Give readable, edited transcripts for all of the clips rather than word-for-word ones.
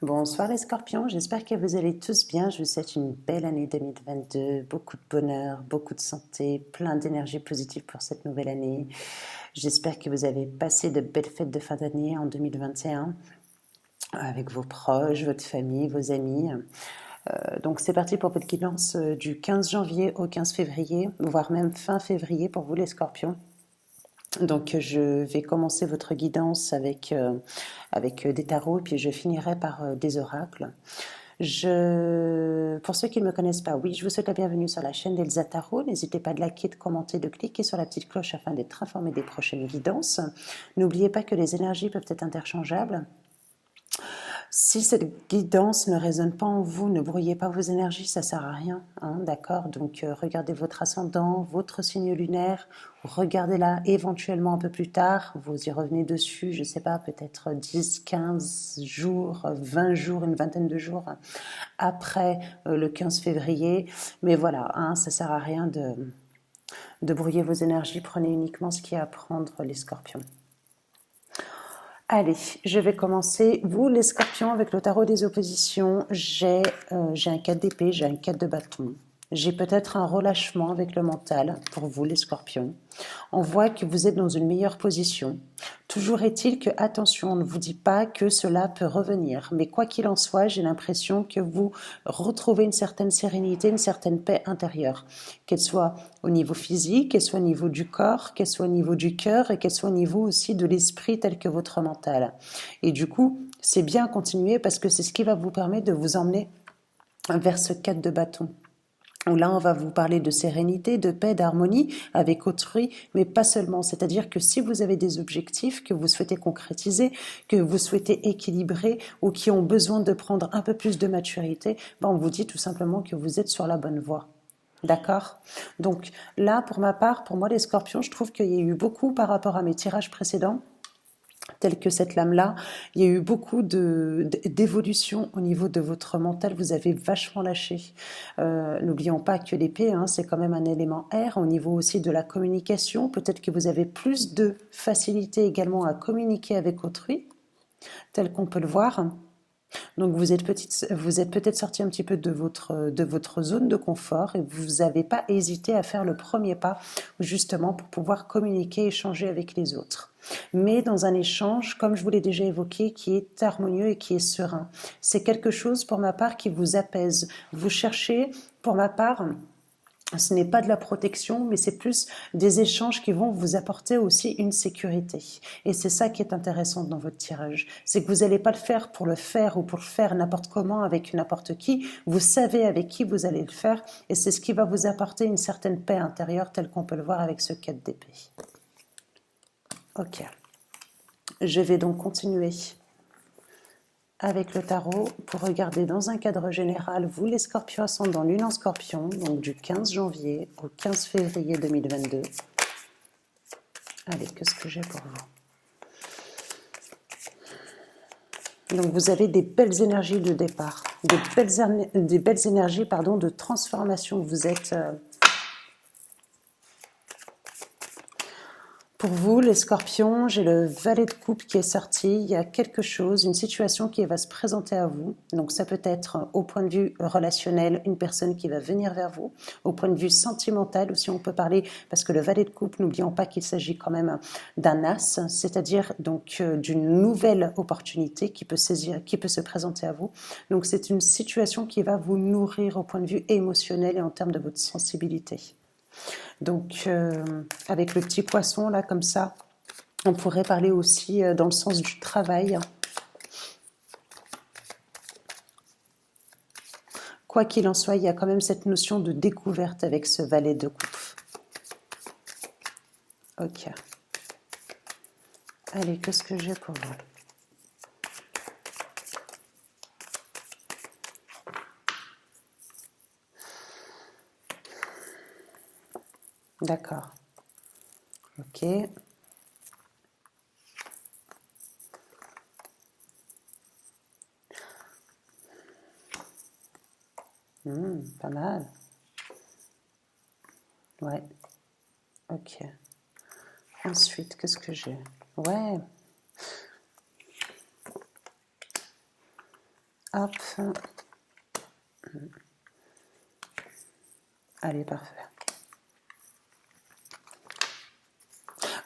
Bonsoir les scorpions, j'espère que vous allez tous bien. Je vous souhaite une belle année 2022, beaucoup de bonheur, beaucoup de santé, plein d'énergie positive pour cette nouvelle année. J'espère que vous avez passé de belles fêtes de fin d'année en 2021 avec vos proches, votre famille, vos amis. Donc c'est parti pour votre guidance du 15 janvier au 15 février, voire même fin février pour vous les scorpions. Donc je vais commencer votre guidance avec des tarots, puis je finirai par des oracles. Pour ceux qui ne me connaissent pas, oui, je vous souhaite la bienvenue sur la chaîne d'Elsa Tarot. N'hésitez pas de liker, de commenter, de cliquer sur la petite cloche afin d'être informé des prochaines guidances. N'oubliez pas que les énergies peuvent être interchangeables. Si cette guidance ne résonne pas en vous, ne brouillez pas vos énergies, ça sert à rien, hein, d'accord? Donc regardez votre ascendant, votre signe lunaire, regardez-la éventuellement un peu plus tard, vous y revenez dessus, je ne sais pas, peut-être 10, 15 jours, 20 jours, une vingtaine de jours après le 15 février. Mais voilà, hein, ça sert à rien de brouiller vos énergies, prenez uniquement ce qu'il y a à prendre les scorpions. Allez, je vais commencer. Vous, les scorpions, avec le tarot des oppositions, j'ai un 4 d'épée, j'ai un 4 de bâton. J'ai peut-être un relâchement avec le mental pour vous, les scorpions. On voit que vous êtes dans une meilleure position. Toujours est-il que, attention, on ne vous dit pas que cela peut revenir. Mais quoi qu'il en soit, j'ai l'impression que vous retrouvez une certaine sérénité, une certaine paix intérieure. Qu'elle soit au niveau physique, qu'elle soit au niveau du corps, qu'elle soit au niveau du cœur et qu'elle soit au niveau aussi de l'esprit tel que votre mental. Et du coup, c'est bien à continuer parce que c'est ce qui va vous permettre de vous emmener vers ce 4 de bâton. Là, on va vous parler de sérénité, de paix, d'harmonie avec autrui, mais pas seulement. C'est-à-dire que si vous avez des objectifs que vous souhaitez concrétiser, que vous souhaitez équilibrer ou qui ont besoin de prendre un peu plus de maturité, ben on vous dit tout simplement que vous êtes sur la bonne voie. D'accord? Donc là, pour ma part, pour moi les scorpions, je trouve qu'il y a eu beaucoup par rapport à mes tirages précédents, telle que cette lame-là, il y a eu beaucoup d'évolution au niveau de votre mental, vous avez vachement lâché. N'oublions pas que l'épée, hein, c'est quand même un élément air, au niveau aussi de la communication, peut-être que vous avez plus de facilité également à communiquer avec autrui, tel qu'on peut le voir. Donc vous êtes peut-être sorti un petit peu de votre zone de confort et vous n'avez pas hésité à faire le premier pas justement pour pouvoir communiquer, échanger avec les autres. Mais dans un échange, comme je vous l'ai déjà évoqué, qui est harmonieux et qui est serein. C'est quelque chose pour ma part qui vous apaise. Vous cherchez, pour ma part, ce n'est pas de la protection, mais c'est plus des échanges qui vont vous apporter aussi une sécurité. Et c'est ça qui est intéressant dans votre tirage. C'est que vous n'allez pas le faire ou pour le faire n'importe comment avec n'importe qui. Vous savez avec qui vous allez le faire et c'est ce qui va vous apporter une certaine paix intérieure telle qu'on peut le voir avec ce 4 d'épée. Ok. Je vais donc continuer avec le tarot pour regarder dans un cadre général, vous les scorpions ascendant lune en scorpion, donc du 15 janvier au 15 février 2022. Allez, qu'est-ce que j'ai pour vous? Donc vous avez des belles énergies de départ, des belles énergies de transformation. Vous êtes... Pour vous, les scorpions, j'ai le valet de coupe qui est sorti. Il y a quelque chose, une situation qui va se présenter à vous. Donc ça peut être au point de vue relationnel, une personne qui va venir vers vous. Au point de vue sentimental aussi, on peut parler, parce que le valet de coupe, n'oublions pas qu'il s'agit quand même d'un as, c'est-à-dire donc d'une nouvelle opportunité qui peut se présenter à vous. Donc c'est une situation qui va vous nourrir au point de vue émotionnel et en termes de votre sensibilité. Donc, avec le petit poisson, là, comme ça, on pourrait parler aussi dans le sens du travail. Quoi qu'il en soit, il y a quand même cette notion de découverte avec ce valet de coupe. Ok. Allez, qu'est-ce que j'ai pour vous? D'accord. Ok. Pas mal. Ouais. Ok. Ensuite, qu'est-ce que j'ai? Ouais. Hop. Allez, parfait.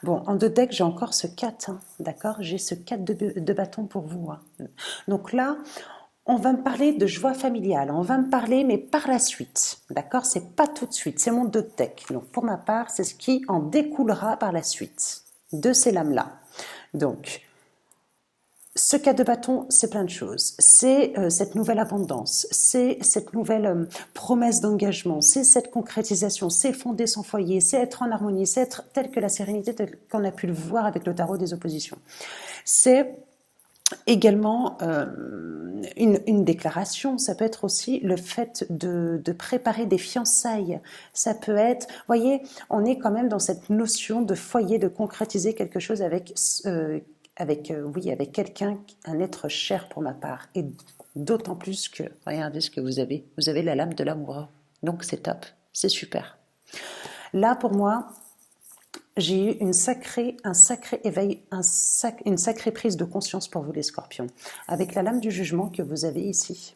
Bon, en deux decks, j'ai encore ce 4, hein, d'accord? J'ai ce 4 de bâton pour vous. Hein. Donc là, on va me parler de joie familiale, on va me parler, mais par la suite, d'accord? C'est pas tout de suite, c'est mon deux deck. Donc pour ma part, c'est ce qui en découlera par la suite de ces lames-là. Donc, ce 4 de bâton, c'est plein de choses. C'est cette nouvelle abondance, c'est cette nouvelle promesse d'engagement, c'est cette concrétisation, c'est fonder son foyer, c'est être en harmonie, c'est être tel que la sérénité, tel qu'on a pu le voir avec le tarot des oppositions. C'est également une déclaration, ça peut être aussi le fait de préparer des fiançailles. Ça peut être, voyez, on est quand même dans cette notion de foyer, de concrétiser quelque chose oui, avec quelqu'un, un être cher pour ma part. Et d'autant plus que, regardez ce que vous avez la lame de l'amoureux. Donc c'est top, c'est super. Là, pour moi, j'ai eu un sacré éveil, une sacrée prise de conscience pour vous les scorpions. Avec la lame du jugement que vous avez ici.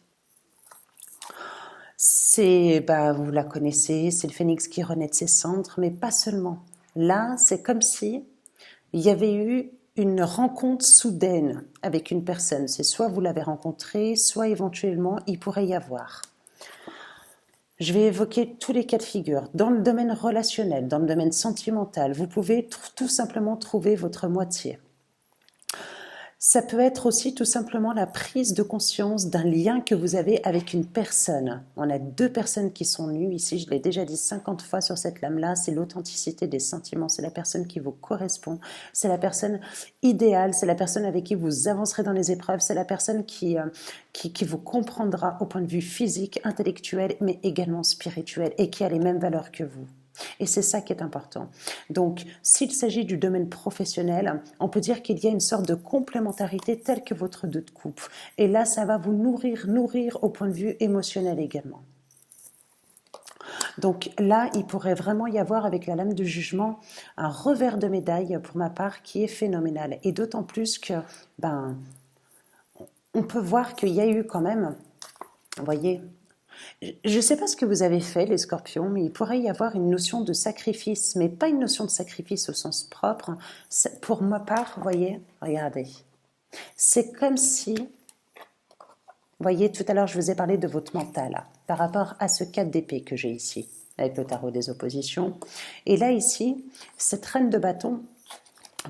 C'est, vous la connaissez, c'est le phénix qui renaît de ses cendres, mais pas seulement. Là, c'est comme si il y avait eu une rencontre soudaine avec une personne. C'est soit vous l'avez rencontré, soit éventuellement il pourrait y avoir. Je vais évoquer tous les cas de figure. Dans le domaine relationnel, dans le domaine sentimental, vous pouvez tout simplement trouver votre moitié. Ça peut être aussi tout simplement la prise de conscience d'un lien que vous avez avec une personne. On a deux personnes qui sont nues ici, je l'ai déjà dit 50 fois sur cette lame-là, c'est l'authenticité des sentiments, c'est la personne qui vous correspond, c'est la personne idéale, c'est la personne avec qui vous avancerez dans les épreuves, c'est la personne qui vous comprendra au point de vue physique, intellectuel, mais également spirituel et qui a les mêmes valeurs que vous. Et c'est ça qui est important. Donc, s'il s'agit du domaine professionnel, on peut dire qu'il y a une sorte de complémentarité telle que votre deux de coupe. Et là, ça va vous nourrir au point de vue émotionnel également. Donc là, il pourrait vraiment y avoir avec la lame de jugement un revers de médaille pour ma part qui est phénoménal. Et d'autant plus que, on peut voir qu'il y a eu quand même, vous voyez, je ne sais pas ce que vous avez fait, les scorpions, mais il pourrait y avoir une notion de sacrifice, mais pas une notion de sacrifice au sens propre. Pour ma part, vous voyez, regardez, c'est comme si, vous voyez, tout à l'heure, je vous ai parlé de votre mental, par rapport à ce 4 d'épée que j'ai ici, avec le tarot des oppositions. Et là, ici, cette reine de bâton,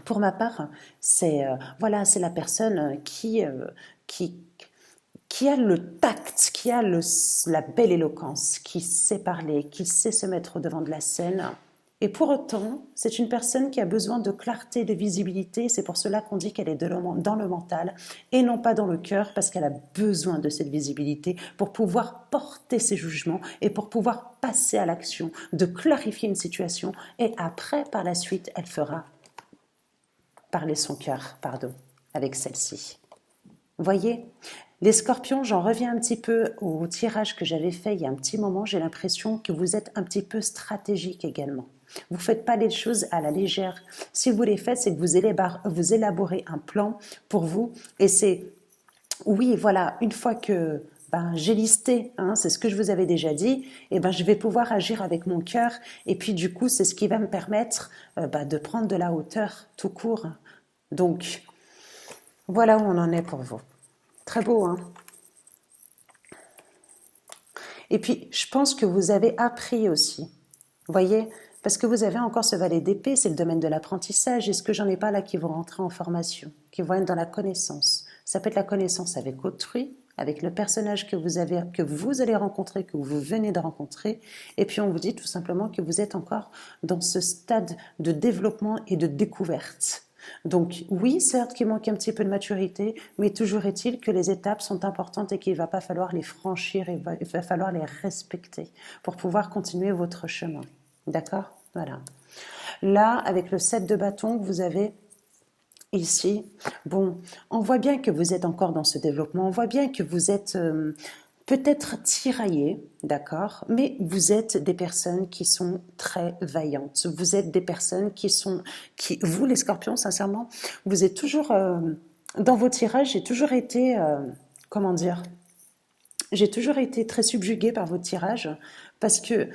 pour ma part, c'est voilà, c'est la personne qui a le tact, qui a la belle éloquence, qui sait parler, qui sait se mettre au devant de la scène. Et pour autant, c'est une personne qui a besoin de clarté, de visibilité. C'est pour cela qu'on dit qu'elle est dans le mental et non pas dans le cœur, parce qu'elle a besoin de cette visibilité pour pouvoir porter ses jugements et pour pouvoir passer à l'action, de clarifier une situation. Et après, par la suite, elle fera parler son cœur, avec celle-ci. Voyez, les scorpions, j'en reviens un petit peu au tirage que j'avais fait il y a un petit moment. J'ai l'impression que vous êtes un petit peu stratégique également. Vous ne faites pas les choses à la légère. Si vous les faites, c'est que vous élaborez un plan pour vous. Et c'est, oui, voilà, une fois que j'ai listé, hein, c'est ce que je vous avais déjà dit, et je vais pouvoir agir avec mon cœur. Et puis du coup, c'est ce qui va me permettre de prendre de la hauteur tout court. Donc, voilà où on en est pour vous. Très beau, hein? Et puis, je pense que vous avez appris aussi. Vous voyez? Parce que vous avez encore ce valet d'épée, c'est le domaine de l'apprentissage. Est-ce que j'en ai pas là qui vont rentrer en formation, qui vont être dans la connaissance? Ça peut être la connaissance avec autrui, avec le personnage que vous allez rencontrer, que vous venez de rencontrer. Et puis, on vous dit tout simplement que vous êtes encore dans ce stade de développement et de découverte. Donc oui, certes qu'il manque un petit peu de maturité, mais toujours est-il que les étapes sont importantes et qu'il ne va pas falloir les franchir, il va falloir les respecter pour pouvoir continuer votre chemin. D'accord? Voilà. Là, avec le 7 de bâton que vous avez ici, on voit bien que vous êtes encore dans ce développement, on voit bien que vous êtes peut-être tiraillés, d'accord, mais vous êtes des personnes qui sont très vaillantes. Vous êtes des personnes vous les scorpions, sincèrement, vous êtes toujours, dans vos tirages, j'ai toujours été, comment dire, j'ai toujours été très subjuguée par vos tirages parce que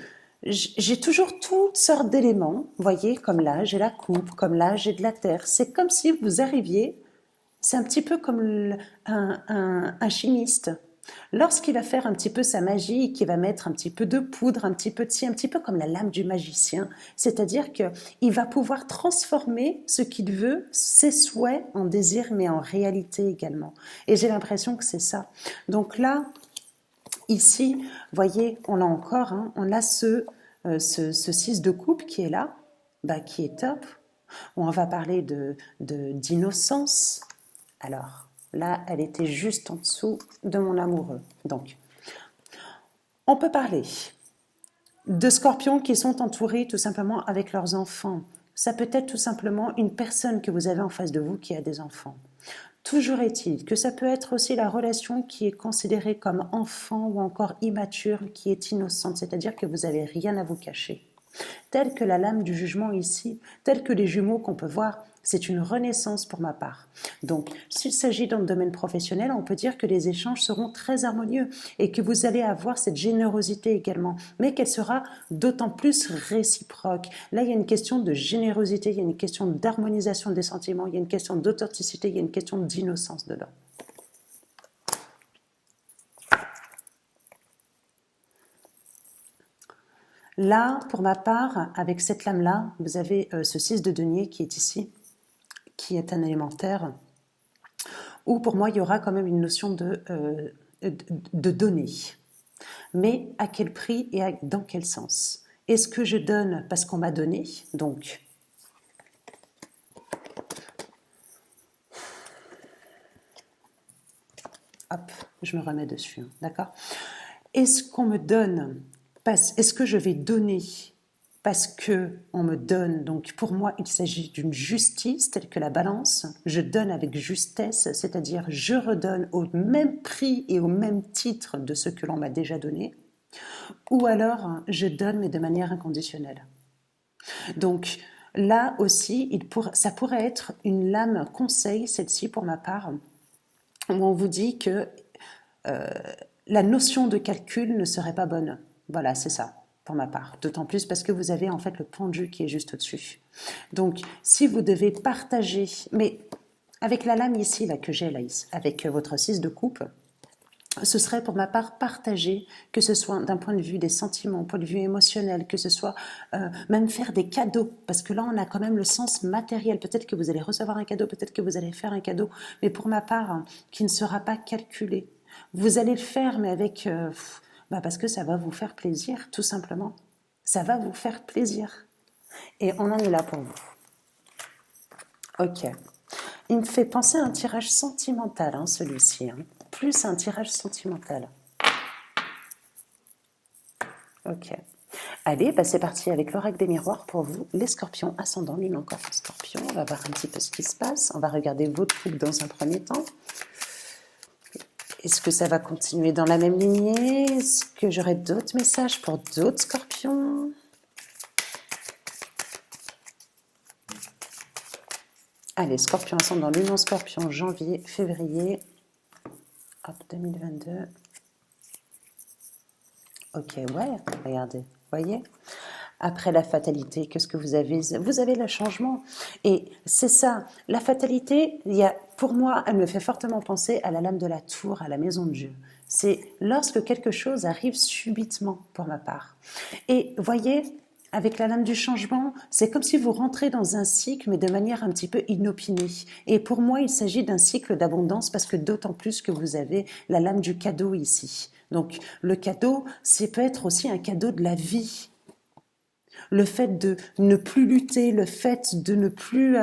j'ai toujours toutes sortes d'éléments, vous voyez, comme là j'ai la coupe, comme là j'ai de la terre. C'est comme si vous arriviez, c'est un petit peu comme un chimiste. Lorsqu'il va faire un petit peu sa magie, qu'il va mettre un petit peu de poudre, un petit peu de ci, un petit peu comme la lame du magicien, c'est-à-dire qu'il va pouvoir transformer ce qu'il veut, ses souhaits en désir, mais en réalité également. Et j'ai l'impression que c'est ça. Donc là, ici, voyez, on l'a encore, hein, on a ce 6 de coupe qui est là, bah, qui est top. On va parler d'innocence. Alors, là, elle était juste en dessous de mon amoureux. Donc, on peut parler de scorpions qui sont entourés tout simplement avec leurs enfants. Ça peut être tout simplement une personne que vous avez en face de vous qui a des enfants. Toujours est-il que ça peut être aussi la relation qui est considérée comme enfant ou encore immature, qui est innocente, c'est-à-dire que vous n'avez rien à vous cacher. Telle que la lame du jugement ici, telle que les jumeaux qu'on peut voir, c'est une renaissance pour ma part. Donc, s'il s'agit dans le domaine professionnel, on peut dire que les échanges seront très harmonieux et que vous allez avoir cette générosité également, mais qu'elle sera d'autant plus réciproque. Là, il y a une question de générosité, il y a une question d'harmonisation des sentiments, il y a une question d'authenticité, il y a une question d'innocence dedans. Là, pour ma part, avec cette lame-là, vous avez ce 6 de denier qui est ici, qui est un élémentaire, où pour moi, il y aura quand même une notion de donner. Mais à quel prix et dans quel sens? Est-ce que je donne parce qu'on m'a donné? Donc, hop, je me remets dessus, hein, d'accord? Est-ce qu'on me donne, est-ce que je vais donner parce que on me donne? Donc pour moi, il s'agit d'une justice telle que la balance. Je donne avec justesse, c'est-à-dire je redonne au même prix et au même titre de ce que l'on m'a déjà donné. Ou alors, je donne mais de manière inconditionnelle. Donc là aussi, ça pourrait être une lame conseil, celle-ci pour ma part, où on vous dit que la notion de calcul ne serait pas bonne. Voilà, c'est ça, pour ma part. D'autant plus parce que vous avez en fait le pendu qui est juste au-dessus. Donc, si vous devez partager, mais avec la lame ici, là, que j'ai là, avec votre 6 de coupe, ce serait pour ma part partager, que ce soit d'un point de vue des sentiments, point de vue émotionnel, que ce soit même faire des cadeaux, parce que là on a quand même le sens matériel. Peut-être que vous allez recevoir un cadeau, peut-être que vous allez faire un cadeau, mais pour ma part, hein, qui ne sera pas calculé. Vous allez le faire, mais avec, parce que ça va vous faire plaisir, tout simplement. Ça va vous faire plaisir. Et on en est là pour vous. Ok. Il me fait penser à un tirage sentimental, hein, celui-ci. Hein. Plus un tirage sentimental. Ok. Allez, bah c'est parti avec l'oracle des miroirs pour vous, les scorpions ascendant, lune encore en scorpion. On va voir un petit peu ce qui se passe. On va regarder votre couple dans un premier temps. Est-ce que ça va continuer dans la même lignée? Est-ce que j'aurai d'autres messages pour d'autres scorpions? Allez, scorpion ascendant, lune en scorpion, janvier, février. Hop, 2022. Ok, ouais, regardez, voyez? Après la fatalité, qu'est-ce que vous avez? Vous avez le changement. Et c'est ça, la fatalité, pour moi, elle me fait fortement penser à la lame de la tour, à la maison de Dieu. C'est lorsque quelque chose arrive subitement, pour ma part. Et voyez, avec la lame du changement, c'est comme si vous rentrez dans un cycle, mais de manière un petit peu inopinée. Et pour moi, il s'agit d'un cycle d'abondance, parce que d'autant plus que vous avez la lame du cadeau ici. Donc, le cadeau, c'est peut être aussi un cadeau de la vie. Le fait de ne plus lutter, le fait de ne plus,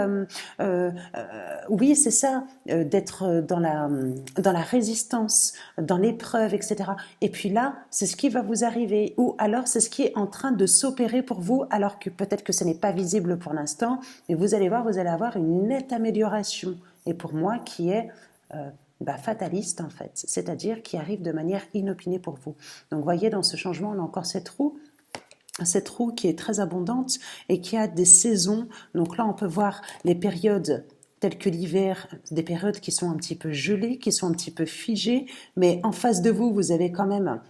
oui, c'est ça, d'être dans la résistance, dans l'épreuve, etc. Et puis là, c'est ce qui va vous arriver, ou alors c'est ce qui est en train de s'opérer pour vous, alors que peut-être que ce n'est pas visible pour l'instant, mais vous allez voir, vous allez avoir une nette amélioration. Et pour moi, qui est fataliste en fait, c'est-à-dire qui arrive de manière inopinée pour vous. Donc, voyez, dans ce changement, on a encore cette roue qui est très abondante et qui a des saisons. Donc là, on peut voir les périodes telles que l'hiver, des périodes qui sont un petit peu gelées, qui sont un petit peu figées, mais en face de vous, vous avez quand même,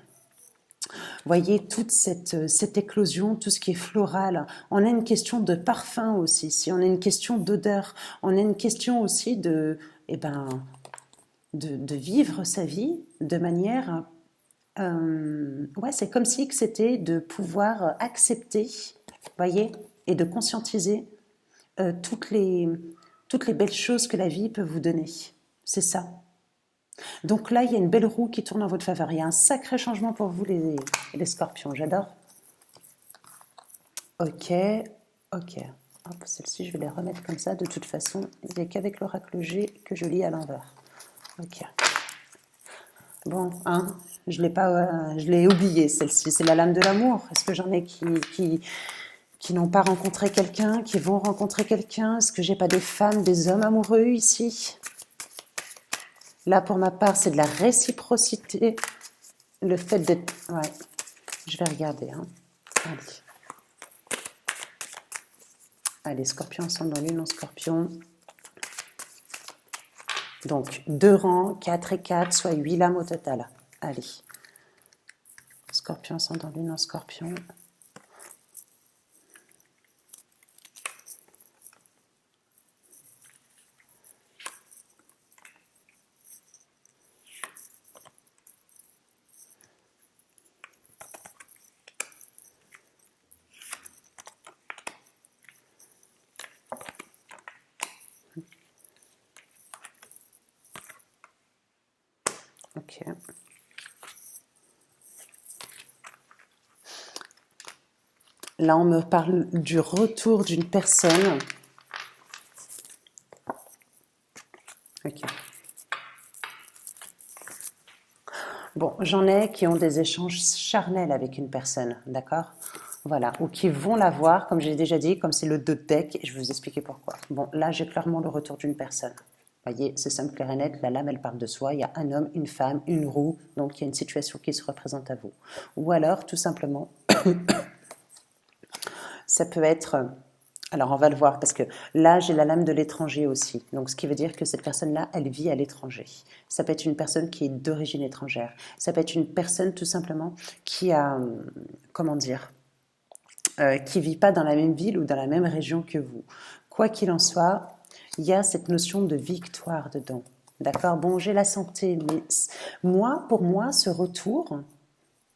voyez, toute cette éclosion, tout ce qui est floral. On a une question de parfum aussi, si on a une question d'odeur, on a une question aussi de, eh ben, de vivre sa vie de manière... ouais, c'est comme si que c'était de pouvoir accepter, voyez, et de conscientiser euh, toutes les, toutes les belles choses que la vie peut vous donner. C'est ça. Donc là, il y a une belle roue qui tourne en votre faveur. Il y a un sacré changement pour vous, les scorpions. J'adore. Ok, ok. Hop, celle-ci, je vais les remettre comme ça. De toute façon, il n'y a qu'avec l'oracle G que je lis à l'envers. Ok. Bon, hein, je l'ai oubliée, celle-ci. C'est la lame de l'amour. Est-ce que j'en ai qui n'ont pas rencontré quelqu'un, qui vont rencontrer quelqu'un? Est-ce que j'ai pas des femmes, des hommes amoureux ici? Là, pour ma part, c'est de la réciprocité. Le fait d'être... Ouais, je vais regarder. Hein. Allez. Allez, scorpion, ascendant lune en scorpion. Donc, 2 rangs, 4 et 4, soit 8 lames au total. Allez. Scorpion, ascendant lune en scorpion. Ok. Là, on me parle du retour d'une personne. Ok. Bon, j'en ai qui ont des échanges charnels avec une personne, d'accord? Voilà, ou qui vont la voir, comme j'ai déjà dit, comme c'est le dos de deck, et je vais vous expliquer pourquoi. Bon, là, j'ai clairement le retour d'une personne. Vous voyez, c'est simple, clair et net, la lame, elle parle de soi, il y a un homme, une femme, une roue, donc il y a une situation qui se représente à vous. Ou alors, tout simplement, ça peut être... Alors, on va le voir, parce que là, j'ai la lame de l'étranger aussi. Donc, ce qui veut dire que cette personne-là, elle vit à l'étranger. Ça peut être une personne qui est d'origine étrangère. Ça peut être une personne, tout simplement, qui a... Comment dire qui vit pas dans la même ville ou dans la même région que vous. Quoi qu'il en soit, il y a cette notion de victoire dedans. D'accord? Bon, j'ai la santé, mais moi, pour moi, ce retour,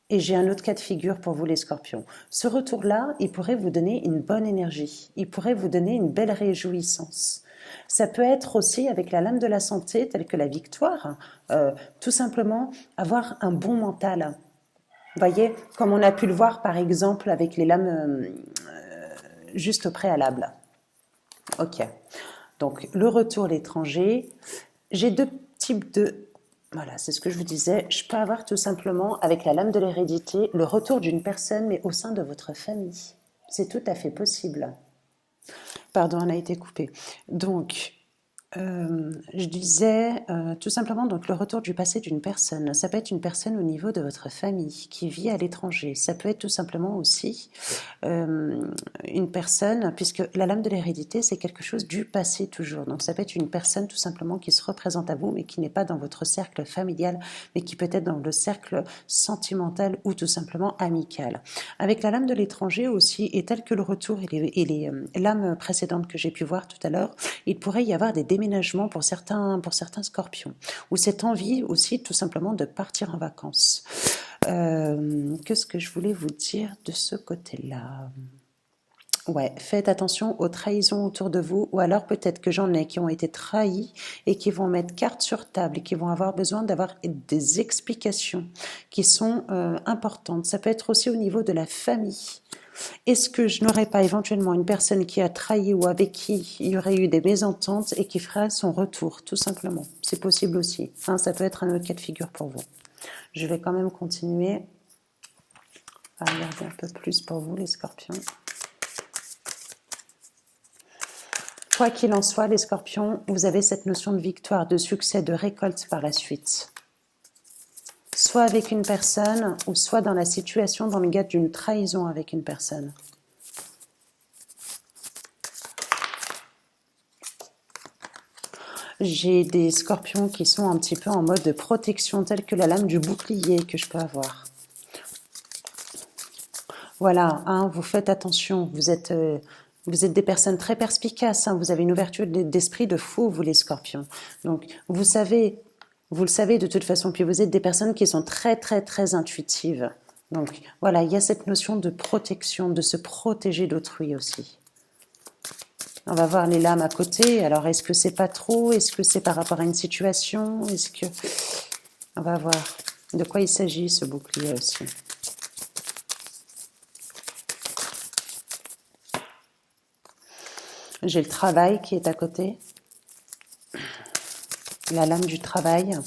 et j'ai un autre cas de figure pour vous les scorpions, ce retour-là, il pourrait vous donner une bonne énergie, il pourrait vous donner une belle réjouissance. Ça peut être aussi avec la lame de la santé, telle que la victoire, tout simplement avoir un bon mental. Vous voyez, comme on a pu le voir par exemple avec les lames juste au préalable. Ok. Donc le retour à l'étranger. J'ai deux types de... Voilà, c'est ce que je vous disais. Je peux avoir tout simplement, avec la lame de l'hérédité, le retour d'une personne, mais au sein de votre famille. C'est tout à fait possible. Pardon, on a été coupé. Donc, je disais tout simplement donc le retour du passé d'une personne. Ça peut être une personne au niveau de votre famille qui vit à l'étranger. Ça peut être tout simplement aussi une personne, puisque la lame de l'hérédité, c'est quelque chose du passé toujours. Donc ça peut être une personne tout simplement qui se représente à vous, mais qui n'est pas dans votre cercle familial, mais qui peut être dans le cercle sentimental ou tout simplement amical. Avec la lame de l'étranger aussi, et tel que le retour et les lames précédentes que j'ai pu voir tout à l'heure, il pourrait y avoir des déménagements pour certains scorpions, ou cette envie aussi tout simplement de partir en vacances. Qu'est-ce que je voulais vous dire de ce côté-là? Ouais, faites attention aux trahisons autour de vous, ou alors peut-être que j'en ai qui ont été trahis et qui vont mettre carte sur table et qui vont avoir besoin d'avoir des explications qui sont importantes. Ça peut être aussi au niveau de la famille. Est-ce que je n'aurais pas éventuellement une personne qui a trahi ou avec qui il y aurait eu des mésententes et qui fera son retour, tout simplement? C'est possible aussi. Hein, ça peut être un autre cas de figure pour vous. Je vais quand même continuer à regarder un peu plus pour vous, les scorpions. Quoi qu'il en soit, les scorpions, vous avez cette notion de victoire, de succès, de récolte par la suite. Soit avec une personne, ou soit dans la situation, dans le cadre d'une trahison avec une personne. j'ai des scorpions qui sont un petit peu en mode de protection, telle que la lame du bouclier que je peux avoir. Voilà, hein, vous faites attention, vous êtes des personnes très perspicaces, hein, vous avez une ouverture d'esprit de fou, vous les scorpions. Donc, vous le savez de toute façon, puis vous êtes des personnes qui sont très, très, très intuitives. Donc, voilà, il y a cette notion de protection, de se protéger d'autrui aussi. On va voir les lames à côté. Alors, est-ce que c'est pas trop? Est-ce que c'est par rapport à une situation? Est-ce que... On va voir de quoi il s'agit, ce bouclier aussi. J'ai le travail qui est à côté. La lame du travail.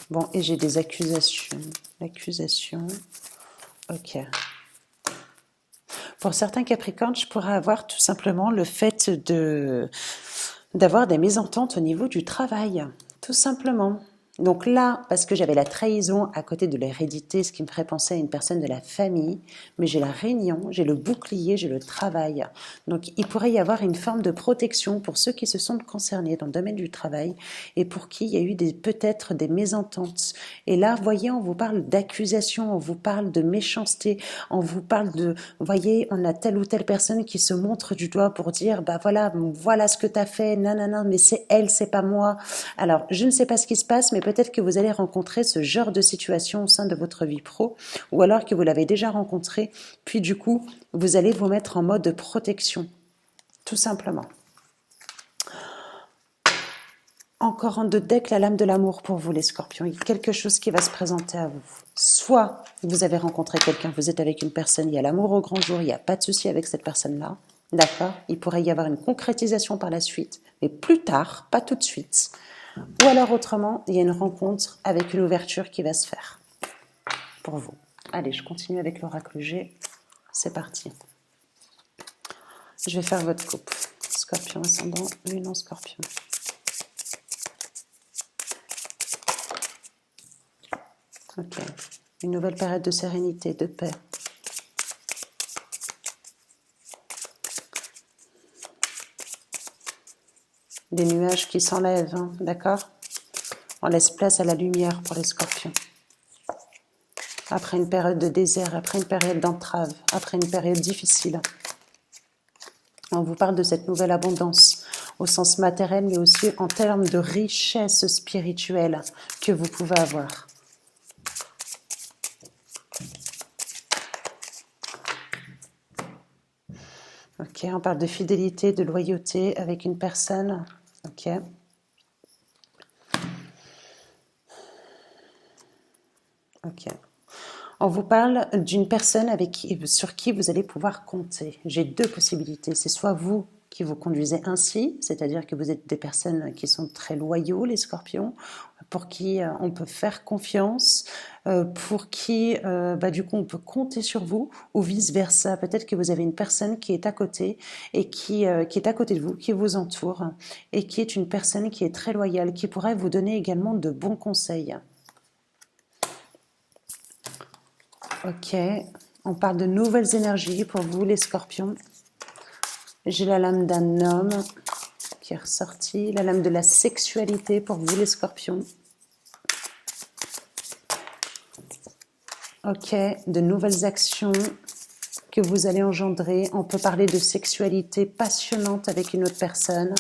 Bon, et j'ai des accusations. L'accusation. Ok. Pour certains Capricornes, je pourrais avoir tout simplement le fait d'avoir des mésententes au niveau du travail. Tout simplement. Donc là, parce que j'avais la trahison à côté de l'hérédité, ce qui me ferait penser à une personne de la famille, mais j'ai la réunion, j'ai le bouclier, j'ai le travail. Donc il pourrait y avoir une forme de protection pour ceux qui se sont concernés dans le domaine du travail et pour qui il y a eu peut-être des mésententes. Et là, voyez, on vous parle d'accusation, on vous parle de méchanceté, on vous parle de, voyez, on a telle ou telle personne qui se montre du doigt pour dire, bah voilà, voilà ce que tu as fait, non, non, non, mais c'est elle, c'est pas moi. Alors, je ne sais pas ce qui se passe, mais peut-être que vous allez rencontrer ce genre de situation au sein de votre vie pro, ou alors que vous l'avez déjà rencontré, puis du coup, vous allez vous mettre en mode protection, tout simplement. Encore en deux decks, la lame de l'amour pour vous, les scorpions. Il y a quelque chose qui va se présenter à vous. Soit vous avez rencontré quelqu'un, vous êtes avec une personne, il y a l'amour au grand jour, il n'y a pas de souci avec cette personne-là. D'accord? Il pourrait y avoir une concrétisation par la suite, mais plus tard, pas tout de suite. Ou alors autrement, il y a une rencontre avec une ouverture qui va se faire pour vous. Allez, je continue avec l'oracle G. C'est parti. Je vais faire votre coupe. Scorpion ascendant, lune en scorpion. Ok. Une nouvelle période de sérénité, de paix. Des nuages qui s'enlèvent, hein, d'accord? On laisse place à la lumière pour les scorpions. Après une période de désert, après une période d'entrave, après une période difficile. On vous parle de cette nouvelle abondance au sens matériel, mais aussi en termes de richesse spirituelle que vous pouvez avoir. Ok, on parle de fidélité, de loyauté avec une personne. Ok. Ok. On vous parle d'une personne sur qui vous allez pouvoir compter. J'ai deux possibilités. C'est soit vous qui vous conduisez ainsi, c'est-à-dire que vous êtes des personnes qui sont très loyaux, les scorpions, pour qui on peut faire confiance, pour qui du coup on peut compter sur vous, ou vice-versa. Peut-être que vous avez une personne qui est à côté et qui est à côté de vous, qui vous entoure, et qui est une personne qui est très loyale, qui pourrait vous donner également de bons conseils. Ok, on parle de nouvelles énergies pour vous les scorpions. J'ai la lame d'un homme qui est ressortie, la lame de la sexualité pour vous les scorpions. Ok, de nouvelles actions que vous allez engendrer. On peut parler de sexualité passionnante avec une autre personne.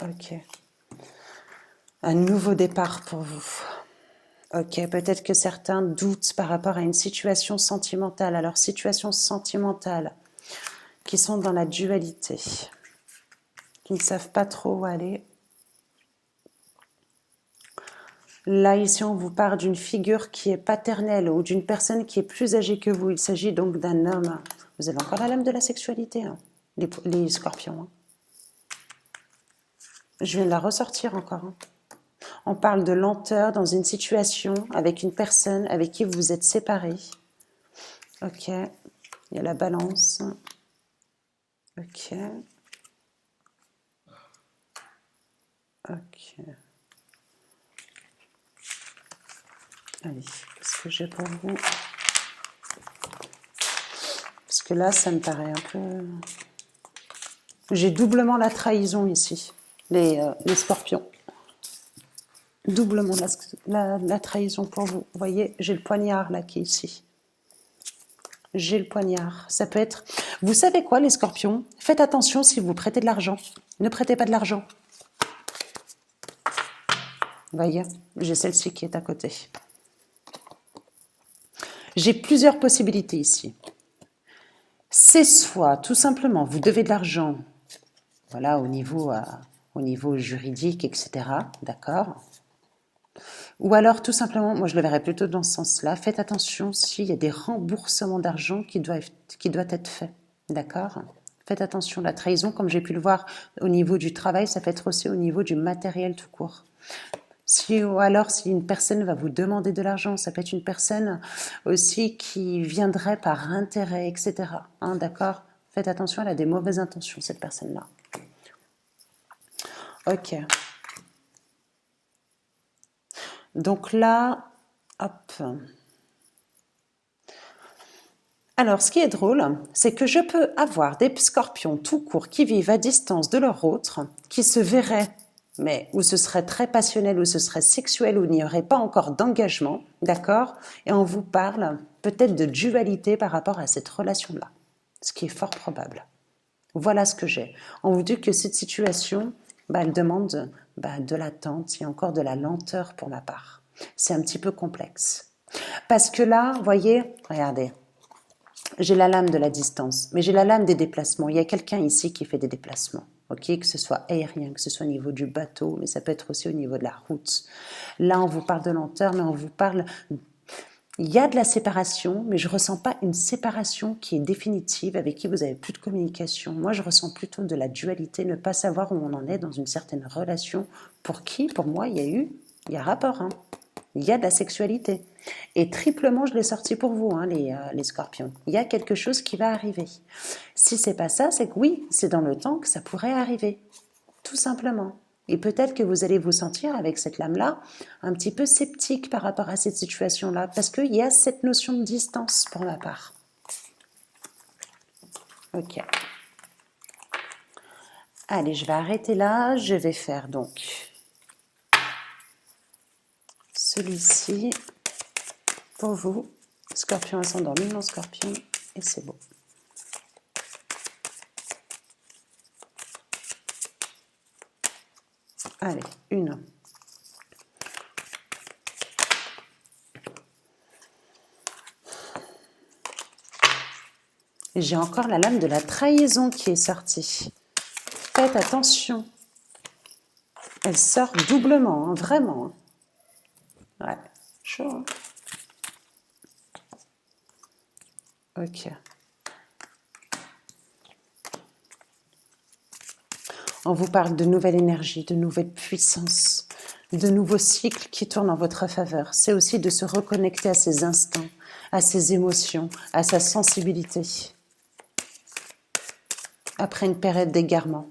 Ok. Un nouveau départ pour vous. Ok, peut-être que certains doutent par rapport à une situation sentimentale. Alors, situation sentimentale, qui sont dans la dualité, qui ne savent pas trop où aller. Là, ici, on vous parle d'une figure qui est paternelle ou d'une personne qui est plus âgée que vous. Il s'agit donc d'un homme. Vous avez encore la lame de la sexualité, hein, les scorpions. Hein. Je viens de la ressortir encore. Hein. On parle de lenteur dans une situation avec une personne avec qui vous vous êtes séparés. Ok. Il y a la balance. Ok. Ok. Allez, qu'est-ce que j'ai pour vous? Parce que là, ça me paraît un peu... J'ai doublement la trahison ici, les scorpions. Doublement la trahison pour vous. Vous voyez, j'ai le poignard là qui est ici. J'ai le poignard. Ça peut être... Vous savez quoi, les scorpions? Faites attention si vous prêtez de l'argent. Ne prêtez pas de l'argent. Vous voyez, j'ai celle-ci qui est à côté. J'ai plusieurs possibilités ici. C'est soit, tout simplement, vous devez de l'argent, voilà, au niveau juridique, etc. D'accord? Ou alors, tout simplement, moi je le verrais plutôt dans ce sens-là, faites attention s'il y a des remboursements d'argent qui doivent être faits. D'accord? Faites attention, la trahison, comme j'ai pu le voir au niveau du travail, ça peut être aussi au niveau du matériel tout court. Ou alors, si une personne va vous demander de l'argent, ça peut être une personne aussi qui viendrait par intérêt, etc. Hein, d'accord? Faites attention, elle a des mauvaises intentions, cette personne-là. Ok. Donc là, hop. Alors, ce qui est drôle, c'est que je peux avoir des scorpions tout court qui vivent à distance de leur autre, qui se verraient, mais où ce serait très passionnel, où ce serait sexuel, où il n'y aurait pas encore d'engagement, d'accord? Et on vous parle peut-être de dualité par rapport à cette relation-là, ce qui est fort probable. Voilà ce que j'ai. On vous dit que cette situation, elle demande de l'attente, il y a encore de la lenteur pour ma part. C'est un petit peu complexe. Parce que là, vous voyez, regardez, j'ai la lame de la distance, mais j'ai la lame des déplacements. Il y a quelqu'un ici qui fait des déplacements, ok, que ce soit aérien, que ce soit au niveau du bateau, mais ça peut être aussi au niveau de la route. Là, on vous parle de lenteur, mais on vous parle... Il y a de la séparation, mais je ne ressens pas une séparation qui est définitive, avec qui vous n'avez plus de communication. Moi, je ressens plutôt de la dualité, ne pas savoir où on en est dans une certaine relation. Pour qui? Pour moi, il y a rapport, hein. Il y a de la sexualité. Et triplement, je l'ai sorti pour vous, hein, les scorpions. Il y a quelque chose qui va arriver. Si c'est pas ça, c'est que oui, c'est dans le temps que ça pourrait arriver. Tout simplement. Et peut-être que vous allez vous sentir, avec cette lame-là, un petit peu sceptique par rapport à cette situation-là, parce qu'il y a cette notion de distance pour ma part. Ok. Allez, je vais arrêter là. Je vais faire donc celui-ci pour vous. Scorpion ascendant, lumière scorpion, et c'est beau. Allez, une. J'ai encore la lame de la trahison qui est sortie. Faites attention. Elle sort doublement, hein, vraiment. Ouais, chaud. Hein. Ok. On vous parle de nouvelle énergie, de nouvelle puissance, de nouveaux cycles qui tournent en votre faveur. C'est aussi de se reconnecter à ses instincts, à ses émotions, à sa sensibilité. Après une période d'égarement.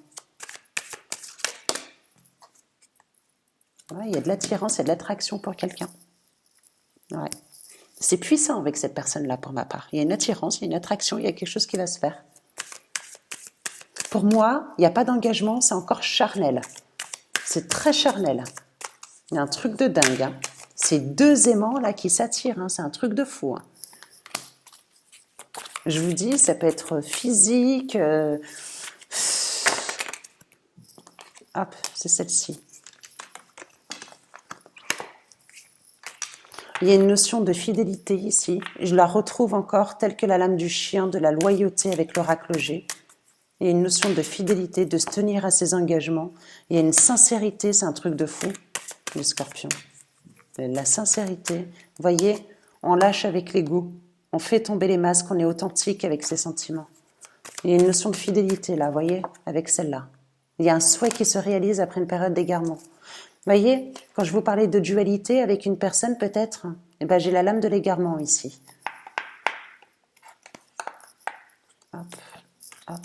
Ouais, il y a de l'attirance, il y a de l'attraction pour quelqu'un. Ouais. C'est puissant avec cette personne-là pour ma part. Il y a une attirance, il y a une attraction, il y a quelque chose qui va se faire. Pour moi, il n'y a pas d'engagement, c'est encore charnel. C'est très charnel. Il y a un truc de dingue. Hein. Ces deux aimants là qui s'attirent, hein, c'est un truc de fou. Hein. Je vous dis, ça peut être physique. Hop, c'est celle-ci. Il y a une notion de fidélité ici. Je la retrouve encore telle que la lame du chien, de la loyauté avec l'oracle G. Il y a une notion de fidélité, de se tenir à ses engagements. Il y a une sincérité, c'est un truc de fou, le scorpion. La sincérité. Vous voyez, on lâche avec l'ego. On fait tomber les masques, on est authentique avec ses sentiments. Il y a une notion de fidélité là, vous voyez, avec celle-là. Il y a un souhait qui se réalise après une période d'égarement. Vous voyez, quand je vous parlais de dualité avec une personne peut-être, eh ben, j'ai la lame de l'égarement ici. Hop, hop.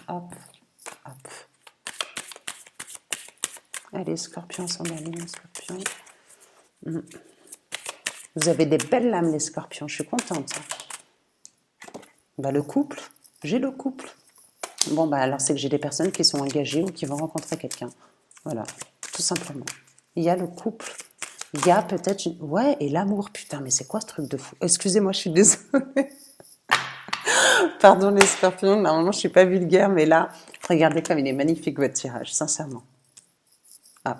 Hop, hop. Allez, scorpion, sans la ligne, scorpion. Vous avez des belles lames, les scorpions, je suis contente. Bah, le couple, j'ai le couple. Bon, bah alors c'est que j'ai des personnes qui sont engagées ou qui vont rencontrer quelqu'un. Voilà, tout simplement. Il y a le couple. Il y a peut-être... Ouais, et l'amour. Putain, mais c'est quoi ce truc de fou? Excusez-moi, je suis désolée. Pardon les scorpions, normalement je suis pas vulgaire, mais là, regardez comme il est magnifique votre tirage, sincèrement. Hop.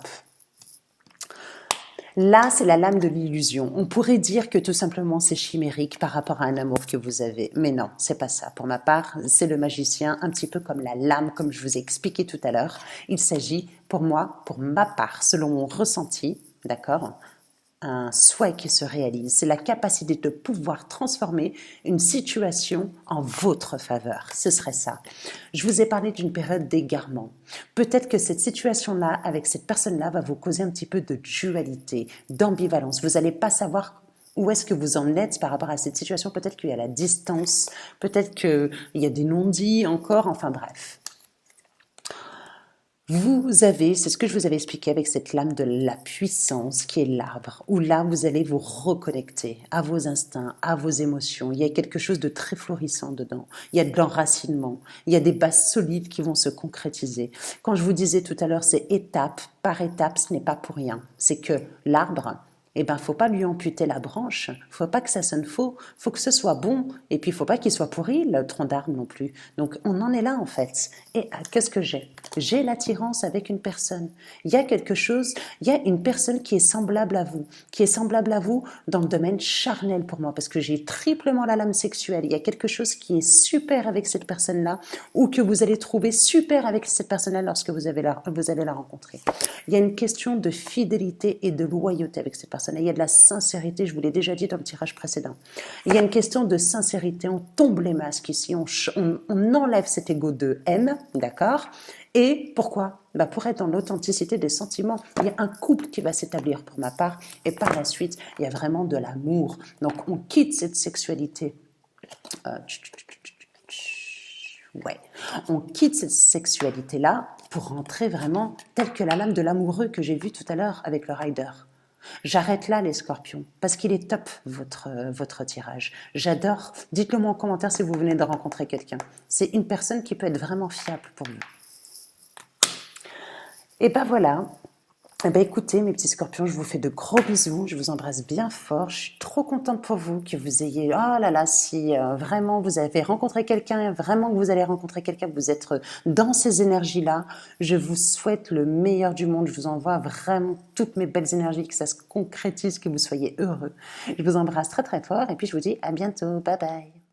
Là, c'est la lame de l'illusion. On pourrait dire que tout simplement c'est chimérique par rapport à un amour que vous avez. Mais non, c'est pas ça. Pour ma part, c'est le magicien, un petit peu comme la lame, comme je vous ai expliqué tout à l'heure. Il s'agit, pour moi, pour ma part, selon mon ressenti, d'accord, un souhait qui se réalise. C'est la capacité de pouvoir transformer une situation en votre faveur. Ce serait ça. Je vous ai parlé d'une période d'égarement. Peut-être que cette situation-là, avec cette personne-là, va vous causer un petit peu de dualité, d'ambivalence. Vous n'allez pas savoir où est-ce que vous en êtes par rapport à cette situation. Peut-être qu'il y a la distance, peut-être qu'il y a des non-dits encore, enfin bref. Vous avez, c'est ce que je vous avais expliqué avec cette lame de la puissance qui est l'arbre, où là vous allez vous reconnecter à vos instincts, à vos émotions. Il y a quelque chose de très florissant dedans. Il y a de l'enracinement. Il y a des bases solides qui vont se concrétiser. Quand je vous disais tout à l'heure, c'est étape par étape, ce n'est pas pour rien. C'est que l'arbre, eh ben, faut pas lui amputer la branche. Faut pas que ça sonne faux. Faut que ce soit bon. Et puis, il faut pas qu'il soit pourri, le tronc d'arbre non plus. Donc, on en est là, en fait. Et qu'est-ce que j'ai? J'ai l'attirance avec une personne. Il y a quelque chose, il y a une personne qui est semblable à vous. Qui est semblable à vous dans le domaine charnel pour moi. Parce que j'ai triplement la lame sexuelle. Il y a quelque chose qui est super avec cette personne-là ou que vous allez trouver super avec cette personne-là lorsque vous allez la rencontrer. Il y a une question de fidélité et de loyauté avec cette personne. Et il y a de la sincérité, je vous l'ai déjà dit dans le tirage précédent. Il y a une question de sincérité, on tombe les masques ici, on enlève cet ego de M, d'accord? Et pourquoi? Bah pour être dans l'authenticité des sentiments. Il y a un couple qui va s'établir pour ma part, et par la suite, il y a vraiment de l'amour. Donc on quitte cette sexualité. Ouais, on quitte cette sexualité-là pour rentrer vraiment telle que la lame de l'amoureux que j'ai vue tout à l'heure avec le rider. J'arrête là les scorpions, parce qu'il est top votre tirage. J'adore. Dites-le moi en commentaire si vous venez de rencontrer quelqu'un. C'est une personne qui peut être vraiment fiable pour vous. Et ben voilà. Eh ben écoutez mes petits scorpions, je vous fais de gros bisous, je vous embrasse bien fort, je suis trop contente pour vous que vous ayez, oh là là, si vraiment vous avez rencontré quelqu'un, vraiment que vous allez rencontrer quelqu'un, vous êtes dans ces énergies-là, je vous souhaite le meilleur du monde, je vous envoie vraiment toutes mes belles énergies, que ça se concrétise, que vous soyez heureux. Je vous embrasse très très fort et puis je vous dis à bientôt, bye bye.